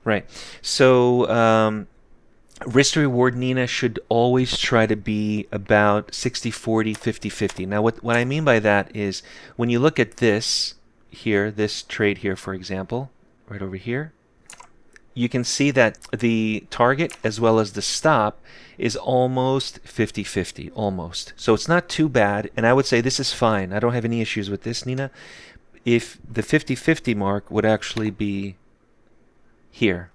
Right. So risk to reward, Nina, should always try to be about 60-40, 50-50. Now, what I mean by that is when you look at this here, this trade here, for example, right over here, you can see that the target as well as the stop is almost 50-50, almost. So it's not too bad, and I would say this is fine. I don't have any issues with this, Nina. If the 50-50 mark would actually be here.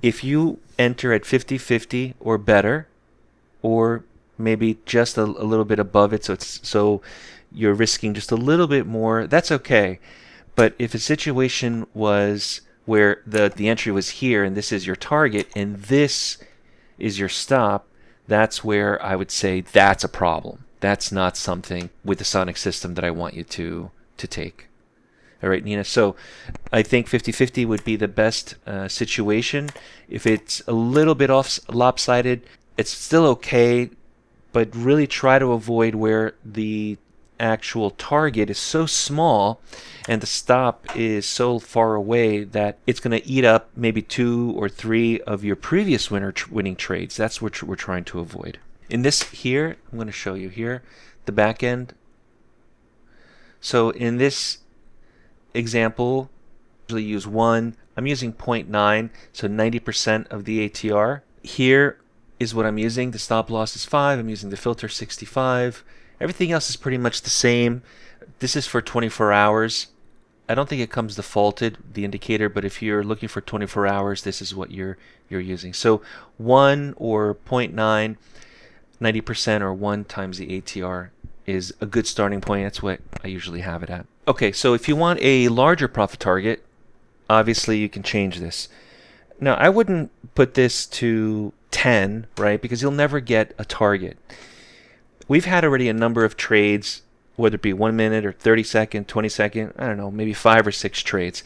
If you enter at 50-50 or better, or maybe just a little bit above it, so you're risking just a little bit more, that's okay. But if a situation was where the entry was here and this is your target and this is your stop, that's where I would say that's a problem. That's not something with the Sonic system that I want you to take. All right, Nina. So I think 50-50 would be the best situation. If it's a little bit off lopsided, it's still okay, but really try to avoid where the actual target is so small and the stop is so far away that it's going to eat up maybe 2 or 3 of your previous winning trades. That's what we're trying to avoid. In this here, I'm going to show you here, the back end. So in this example, I usually use 1. I'm using 0.9, so 90% of the ATR. Here is what I'm using. The stop loss is 5. I'm using the filter 65. Everything else is pretty much the same. This is for 24 hours. I don't think it comes defaulted, the indicator, but if you're looking for 24 hours, this is what you're using. So 1 or 0.9, 90% or 1 times the ATR is a good starting point. That's what I usually have it at. Okay, so if you want a larger profit target, obviously you can change this. Now, I wouldn't put this to 10, right? Because you'll never get a target. We've had already a number of trades, whether it be 1 minute or 30 second, 20 second, I don't know, maybe 5 or 6 trades.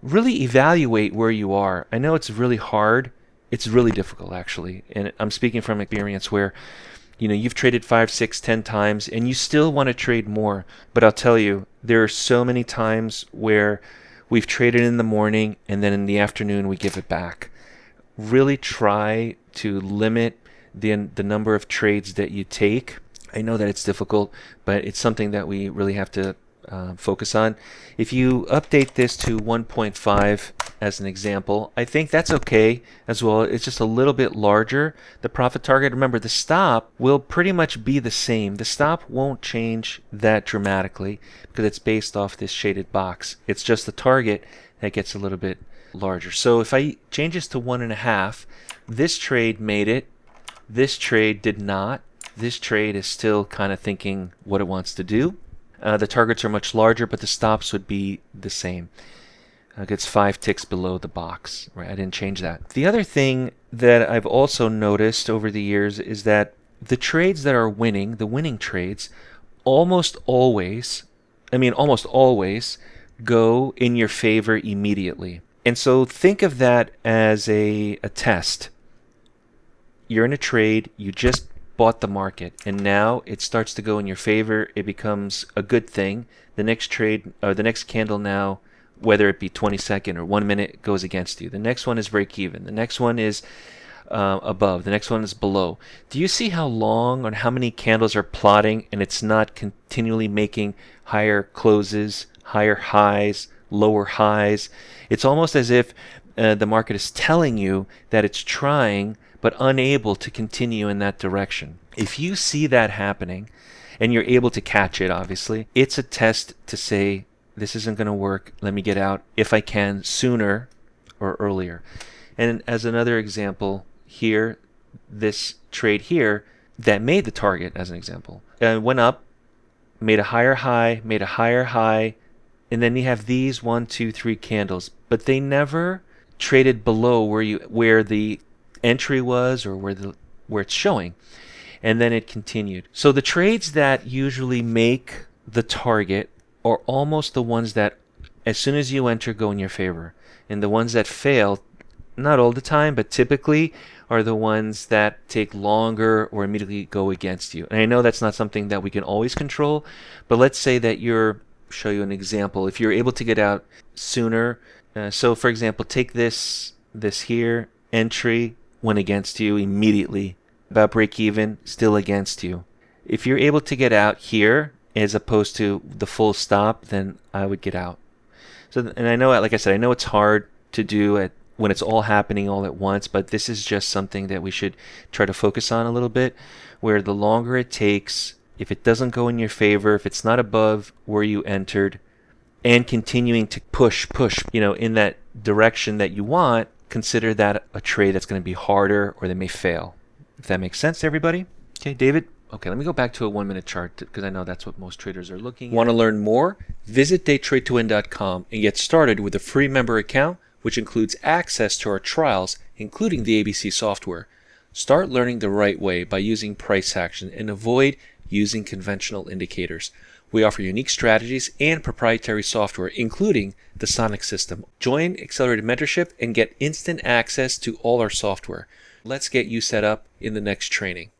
Really evaluate where you are. I know it's really hard. It's really difficult, actually. And I'm speaking from experience where you've traded 5, 6, 10 times and you still want to trade more. But I'll tell you, there are so many times where we've traded in the morning and then in the afternoon we give it back. Really try to limit the number of trades that you take. I know that it's difficult, but it's something that we really have to focus on. If you update this to 1.5 as an example, I think that's okay as well. It's just a little bit larger, the profit target. Remember, the stop will pretty much be the same. The stop won't change that dramatically because it's based off this shaded box. It's just the target that gets a little bit larger. So if I change this to 1.5, this trade made it. This trade did not. This trade is still kind of thinking what it wants to do. The targets are much larger, but the stops would be the same. It's 5 ticks below the box. Right? I didn't change that. The other thing that I've also noticed over the years is that the trades that are winning, the winning trades, almost always go in your favor immediately. And so think of that as a test. You're in a trade, you just bought the market, and now it starts to go in your favor. It becomes a good thing. The next trade, or the next candle now, whether it be 20 second or 1 minute, goes against you. The next one is break even. The next one is above. The next one is below. Do you see how long or how many candles are plotting, and it's not continually making higher closes, higher highs, lower highs? It's almost as if the market is telling you that it's trying but unable to continue in that direction. If you see that happening and you're able to catch it, obviously, it's a test to say, this isn't going to work. Let me get out if I can sooner or earlier. And as another example here, this trade here that made the target, as an example, went up, made a higher high, made a higher high, and then you have these 1, 2, 3 candles, but they never traded below where the entry was or where it's showing, and then it continued. So the trades that usually make the target are almost the ones that as soon as you enter go in your favor, and the ones that fail, not all the time but typically, are the ones that take longer or immediately go against you. And I know that's not something that we can always control, but let's say that show you an example. If you're able to get out sooner, So for example, take this here, entry went against you immediately. About break even, still against you. If you're able to get out here as opposed to the full stop, then I would get out. So, and I know, like I said, I know it's hard to do when it's all happening all at once, but this is just something that we should try to focus on a little bit, where the longer it takes, if it doesn't go in your favor, if it's not above where you entered, and continuing to push, in that direction that you want, consider that a trade that's going to be harder or they may fail. If that makes sense to everybody? Okay, David? Okay, let me go back to a 1-minute chart because I know that's what most traders are looking at. Want to learn more? Visit daytradetowin.com and get started with a free member account, which includes access to our trials, including the ABC software. Start learning the right way by using price action and avoid using conventional indicators. We offer unique strategies and proprietary software, including the Sonic system. Join Accelerated Mentorship and get instant access to all our software. Let's get you set up in the next training.